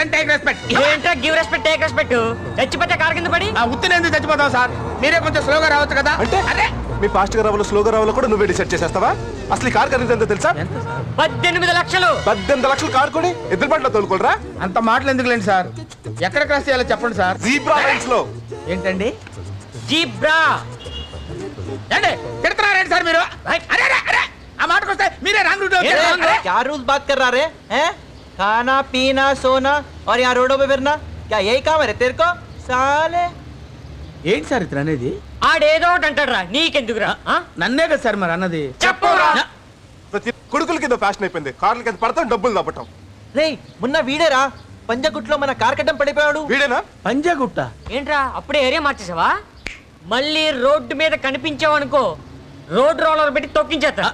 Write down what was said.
ఏంట్రా give respect take respect? చచ్చిపోతే car కింద పడి ఉత్తిని ఎందుకు చచ్చిపోతావు సార్? మీరే కొంచెం స్లోగా రావచ్చు కదా. అంటే అరే మీ ఫాస్ట్ గా రావాలో స్లోగా రావాలో కూడా నువ్వే డిసైడ్ చేసేస్తావా? అసలు ఈ కార్ ఖరీదు ఎంతో తెలుసా? 18 లక్షలు. 18 లక్షలు కార్ కొని ఎదురు బండ్లో తోలుకోరా? అంత మాటలు ఎందుకులేండి సార్, ఎక్కడ క్రాస్ చేయాలో చెప్పండి సార్. జీబ్రా లైన్స్ లో. ఏంటండి జీబ్రా ఏంటి తిడుతున్నారేంటి సార్ మీరు? అరే అరే అరే ఆ మాటకు వస్తే మీరే రాంగ్ రూట్ क्या रूल्स बात कर रहा रे हैं? खाना पीना सोना और यहाँ रोडों पे फिरना, क्या यही काम है तेरे को साले? ఏంటి సార్ ఇతను అనేది? ఆడేదో ఒకటి అంటాడురా, నీకెందుకురా? నన్నే కదా సార్ మరి అన్నది. చెప్పురా. ప్రతి కొడుకుల కింద ఫ్యాషన్ అయిపోయింది కార్ల కింద పడతాం డబ్బులు దప్పటం. రే మొన్న వీడేరా పంజగుట్లో మన కార్ కట్టం పడిపోయాడు. వీడేనా? పంజాగుట్ట ఏంట్రా అప్పుడే ఏరియా మార్చేసావా? మళ్ళీ రోడ్డు మీద కనిపించావనుకో రోడ్ రోలర్ పెట్టి తొక్కించేస్తా.